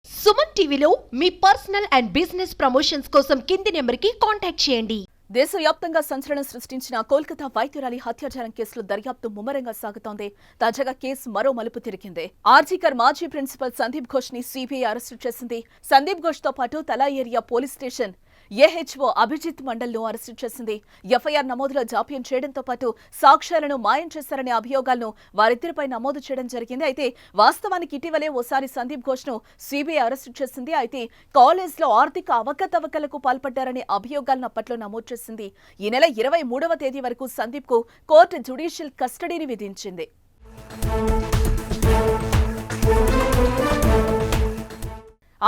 సుమన్ టీవీలో మీ personal and business promotions కోసం కింది నెంబర్కి కాంటాక్ట్ చేయండి. దేశవ్యాప్తంగా సంచలనం సృష్టించిన కోల్కతా వైద్యురాలి హత్యాచారం కేసులో దర్యాప్తు ముమ్మరంగా సాగుతోంది. తాజాగా కేసు మరో మలుపు తిరిగింది. ఆర్జీకర్ మాజీ ప్రిన్సిపల్ సందీప్ ఘోష్ ని సిబిఐ అరెస్టు చేసింది. సందీప్ ఘోష్ తో పాటు Tala area police station AHO Abhijit మండల్ను అరెస్టు చేసింది. ఎఫ్ఐఆర్ నమోదులో జాప్యం చేయడంతో పాటు సాక్ష్యాలను మాయం చేశారనే అభియోగాలను వారిద్దరిపై నమోదు చేయడం జరిగింది. అయితే వాస్తవానికి ఇటీవలే ఓసారి సందీప్ ఘోష్ ను సిబిఐ అరెస్టు చేసింది. అయితే కాలేజ్లో ఆర్థిక అవకతవకలకు పాల్పడ్డారనే అభియోగాలను అప్పట్లో నమోదు చేసింది. ఈ నెల 23వ తేదీ వరకు సందీప్ కు కోర్టు జ్యుడిషియల్ కస్టడీని విధించింది.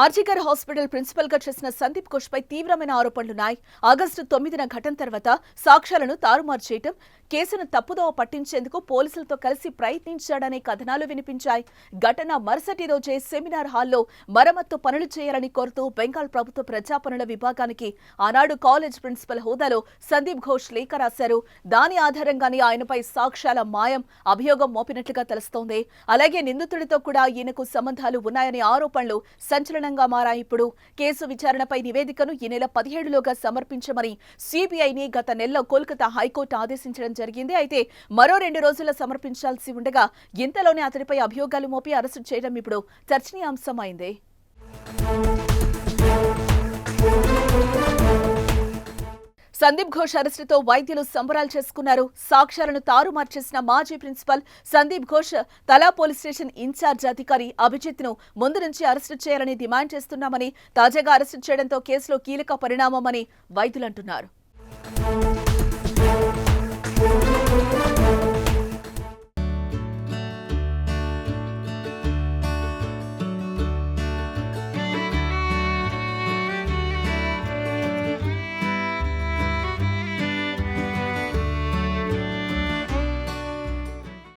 ఆర్జీకర్ హాస్పిటల్ ప్రిన్సిపల్ గా చేసిన సందీప్ ఘోష్ పై తీవ్రమైన ఆరోపణలున్నాయి. ఆగస్టు 9న ఘటన తర్వాత సాక్ష్యాలను తారుమారు చేయటం, కేసును తప్పుదోవ పట్టించేందుకు పోలీసులతో కలిసి ప్రయత్నించాడనే కథనాలు వినిపించాయి. ఘటన మరుసటి రోజే సెమినార్ హాల్లో మరమ్మత్తు పనులు చేయాలని కోరుతూ బెంగాల్ ప్రభుత్వ ప్రజాపనుల విభాగానికి ఆనాడు కాలేజ్ ప్రిన్సిపల్ హోదాలో సందీప్ ఘోష్ లేఖ రాశారు. దాని ఆధారంగానే ఆయనపై సాక్ష్యాల మాయం అభియోగం మోపినట్లుగా తెలుస్తోంది. అలాగే నిందితుడితో కూడా ఈయనకు సంబంధాలు ఉన్నాయనే ఆరోపణలు సంచలనంగా మారాయి. ఇప్పుడు కేసు విచారణపై నివేదికను ఈ నెల 17లోగా సమర్పించమని సిబిఐని గత నెలలో కోల్కతా హైకోర్టు ఆదేశించడం జరిగింది. అయితే మరో 2 రోజుల్లో సమర్పించాల్సి ఉండగా ఇంతలోనే అతడిపై అభియోగాలు మోపి అరెస్టు చేయడం ఇప్పుడు చర్చనీయాంశమైంది. సందీప్ ఘోష్ అరెస్టుతో వైద్యులు సంబరాలు చేసుకున్నారు. సాక్ష్యాలను తారుమారు చేసిన మాజీ ప్రిన్సిపల్ సందీప్ ఘోష్ తలా పోలీస్ స్టేషన్ ఇన్ఛార్జ్ అధికారి అభిజిత్ ను ముందు నుంచి అరెస్టు చేయాలని డిమాండ్ చేస్తున్నామని, తాజాగా అరెస్టు చేయడంతో కేసులో కీలక పరిణామమని వైద్యులంటున్నారు.